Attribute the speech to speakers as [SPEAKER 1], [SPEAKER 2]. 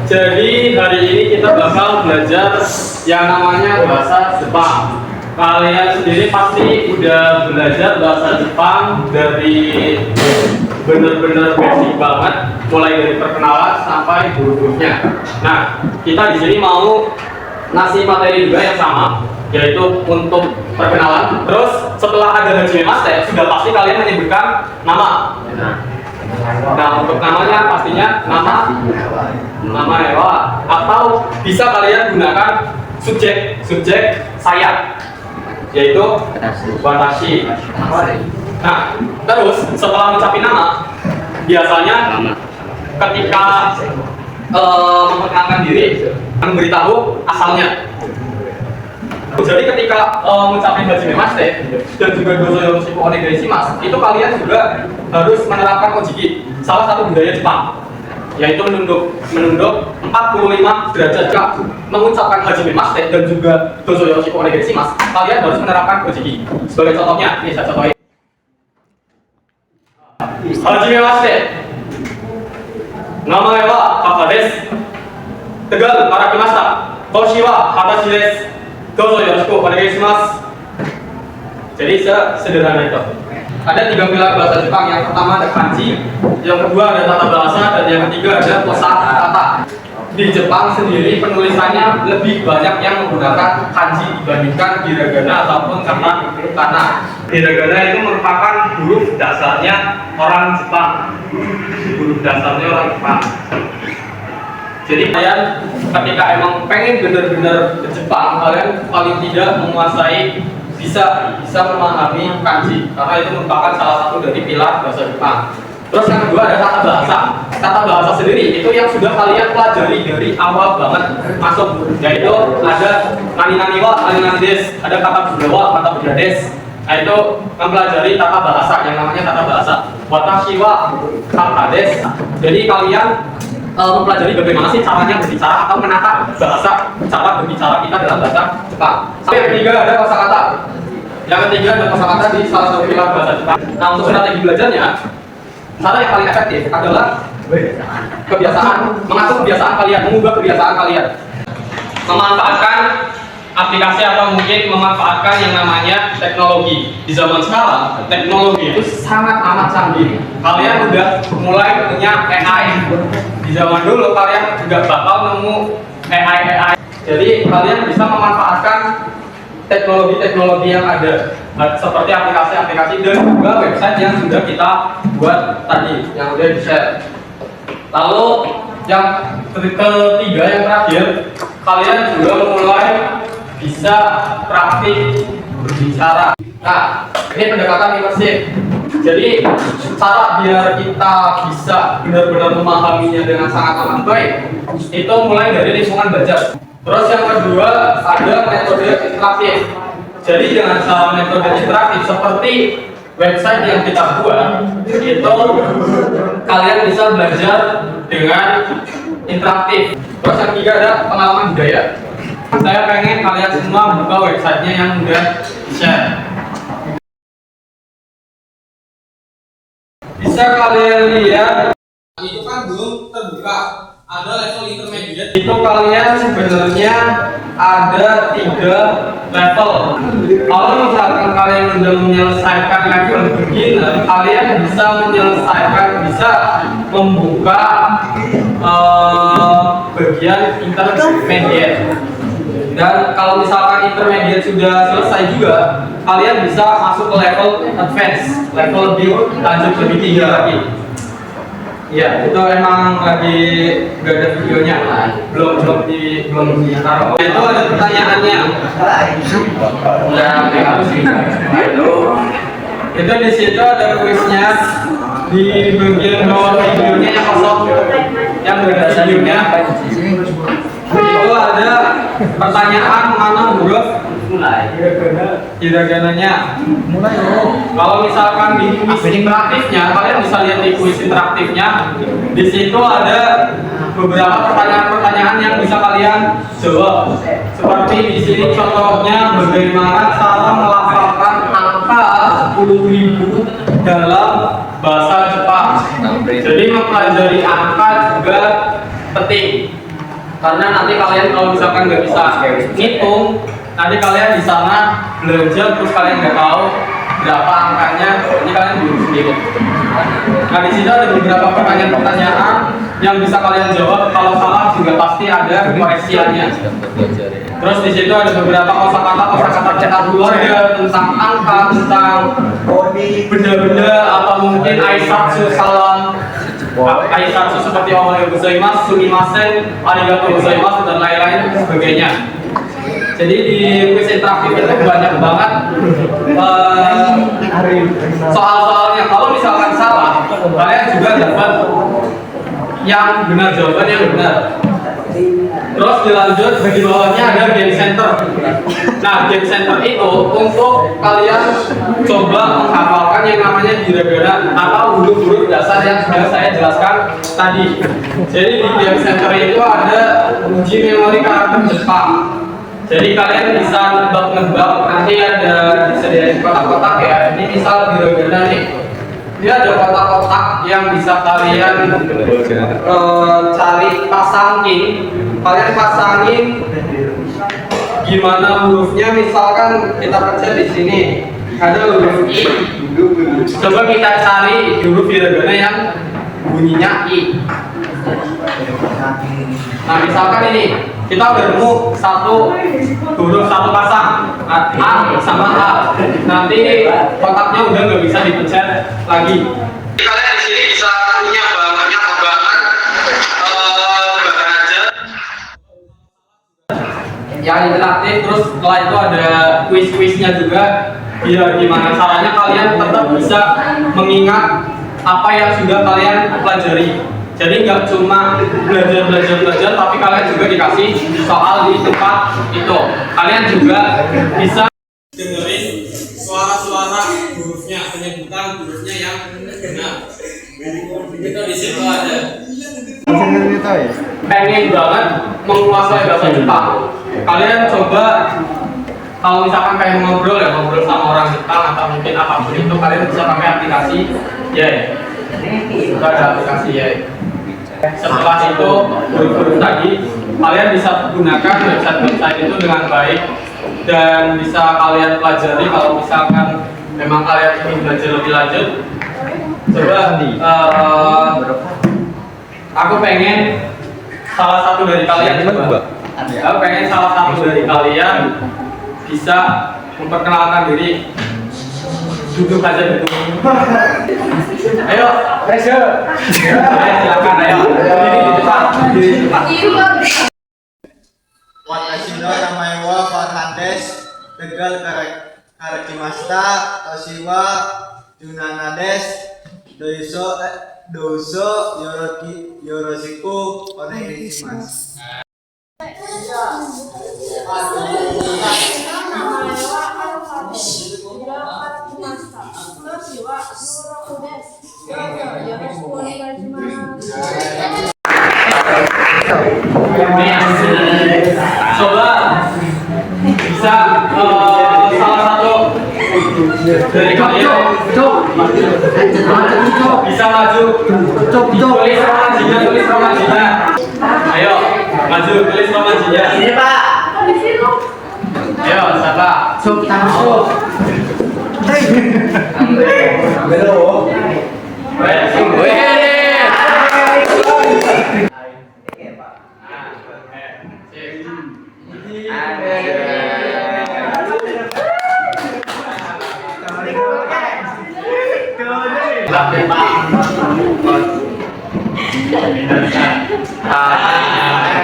[SPEAKER 1] Jadi hari ini kita bakal belajar yang namanya bahasa Jepang. Kalian sendiri pasti udah belajar bahasa Jepang dari bener-bener basic banget, mulai dari perkenalan sampai huruf-hurufnya. Nah, kita di sini mau ngasih materi juga yang sama, yaitu untuk perkenalan. Terus setelah ada hajimemashite, sudah pasti kalian menyebutkan nama. Nah, untuk namanya pastinya nama hewa, atau bisa kalian gunakan subjek saya, yaitu watashi. Nah, terus setelah mengucapkan nama, biasanya ketika memperkenalkan diri, memberitahu asalnya. Jadi ketika mengucapkan hajimemashite dan juga dozo yoroshiku onegaishimasu, itu kalian juga harus menerapkan ojiki, salah satu budaya Jepang, yaitu menunduk 45 derajat. Jika mengucapkan hajimemashite dan juga dozo yoroshiku onegaishimasu, kalian harus menerapkan ojiki. Sebagai contohnya, ini saya contohin. Hajimemashite. Namae wa Kaka desu. Tegal arakimashita. Toshi wa hatashi desu. Dozo yoroshiku onegaishimasu. Jadi sederhana itu. Ada 3 pilar bahasa Jepang. Yang pertama ada kanji, yang kedua ada tata bahasa, dan yang ketiga ada kosakata. Di Jepang sendiri penulisannya lebih banyak yang menggunakan kanji dibandingkan hiragana ataupun katakana. Hiragana itu merupakan huruf dasarnya orang Jepang. Jadi kalian ketika emang pengen benar-benar ke Jepang, kalian paling tidak menguasai, bisa memahami kanji, karena itu merupakan salah satu dari pilar bahasa Jepang. Terus yang kedua ada tata bahasa. Tata bahasa sendiri itu yang sudah kalian pelajari dari awal banget masuk, yaitu ada nani wa, nani desu, ada kata budawa, kata budades. Nah, itu mempelajari tata bahasa yang namanya tata bahasa. Watashi wa kata desu. Jadi kalian mempelajari bagaimana sih caranya berbicara atau menata bahasa, cara berbicara kita dalam bahasa Jepang. Sampai yang ketiga ada kosakata. Yang ketiga ada kosakata di salah satu pilar bahasa Jepang. Nah, untuk strategi belajarnya, cara yang paling efektif adalah kebiasaan, mengatur kebiasaan kalian, mengubah kebiasaan kalian, memanfaatkan aplikasi atau mungkin memanfaatkan yang namanya teknologi. Di zaman sekarang, teknologi itu sangat amat canggih. Kalian udah mulai punya AI. Di zaman dulu kalian juga bakal nemu AI. Jadi kalian bisa memanfaatkan teknologi-teknologi yang ada, seperti aplikasi-aplikasi dan juga website yang sudah kita buat tadi, yang udah di-share. Lalu yang ketiga, yang terakhir, kalian juga mulai bisa praktik berbicara. Nah, ini pendekatan imersif. Jadi cara biar kita bisa benar-benar memahaminya dengan sangat amat baik, itu mulai dari lingkungan belajar. Terus yang kedua ada metode interaktif. Jadi dengan cara metode interaktif seperti website yang kita buat, itu kalian bisa belajar dengan interaktif. Terus yang ketiga ada pengalaman budaya. Saya pengen kalian semua buka websitenya yang udah share. Bisa kalian lihat, itu kan belum terbuka. Ada level intermediate. Itu kalian sebenarnya ada 3 level. Kalau misalkan kalian sudah menyelesaikan level beginner, kalian bisa bisa membuka bagian intermediate. Dan kalau misalkan intermediate sudah selesai juga, kalian bisa masuk ke level advance, level lebih lanjut, lebih tinggi lagi. Ya, itu emang lagi gak ada videonya, belum ditaruh. Itu ada pertanyaannya. Itu di situ ada kuisnya, di bagian bawah videonya yang kosong, yang gak ada videonya. Itu ada pertanyaan mana huruf Hiragananya.
[SPEAKER 2] Mulai dong.
[SPEAKER 1] Kalau misalkan di kuis interaktifnya, kalian bisa lihat di kuis interaktifnya. Di situ ada beberapa pertanyaan-pertanyaan yang bisa kalian jawab. Seperti di sini contohnya bagaimana cara melafalkan angka 10.000 dalam bahasa Jepang. Jadi mempelajari angka juga penting. Karena nanti kalian kalau misalkan nggak bisa ngitung, nanti kalian di sana belajar terus kalian nggak tahu berapa angkanya, ini kalian bingung sendiri. Nah di sini ada beberapa pertanyaan-pertanyaan yang bisa kalian jawab. Kalau salah juga pasti ada koreksiannya. Terus di situ ada beberapa kosakata cetak keluarga tentang angka, tentang benda-benda atau mungkin aisatsu salam. Aisatsu seperti ohayou gozaimasu, sumimasen, arigatou gozaimasu dan lain-lain sebagainya. Jadi di kuis interaktif itu banyak banget soal-soalnya. Kalau misalkan salah, kalian juga dapat yang benar, jawaban yang benar. Terus dilanjut di bawahnya ada game center. Nah, game center itu untuk kalian coba menghafalkan yang namanya hiragana atau huruf-huruf dasar yang sudah saya jelaskan tadi. Jadi di game center itu ada uji memori karakter Jepang. Jadi kalian bisa nebak-nebak, nanti ada disediain kotak-kotak ya. Ini misal hiragana nih. Ini ada kotak-kotak yang bisa kalian cari pasangin. Kalian pasangin gimana hurufnya, misalkan kita pencet di sini ada huruf I. Coba kita cari huruf hiragana yang bunyinya I. Nah misalkan ini kita udah nemu satu huruf satu pasang A sama A. Nanti kotaknya udah nggak bisa dipencet lagi. Kalian di sini bisa punya banyak banget bahan aja yang interaktif. Terus setelah itu ada kuis-kuisnya juga. Biar gimana caranya kalian tetap bisa mengingat apa yang sudah kalian pelajari. Jadi nggak cuma belajar, tapi kalian juga dikasih soal di tempat itu. Kalian juga bisa dengerin suara-suara hurufnya, penyebutan hurufnya yang benar. Itu di situ ada. Pengen banget menguasai bahasa Jepang. Kalian coba kalau misalkan kayak ngobrol sama orang Jepang atau mungkin apapun itu, kalian bisa pakai aplikasi Juga ada aplikasi Setelah itu huruf-huruf tadi kalian bisa gunakan website itu dengan baik dan bisa kalian pelajari. Kalau misalkan memang kalian ingin belajar lebih lanjut, coba aku pengen salah satu dari kalian bisa memperkenalkan diri. Duduk aja duduk. Ayo, pressure. Silakan ayo. Diri cepat.
[SPEAKER 3] Watashi no namae wa Farhan Tegal karakimashita. Toshi wa Junana desu. Dozo yoroshiku onegaishimasu.
[SPEAKER 1] Coba bisa salah satu dari kalian bisa maju, tulis romajinya. Ayo maju, tulis romajinya.
[SPEAKER 3] Ini Pak.
[SPEAKER 1] Ayo siapa?
[SPEAKER 3] Sup tangsuk. Belum.
[SPEAKER 1] Pak.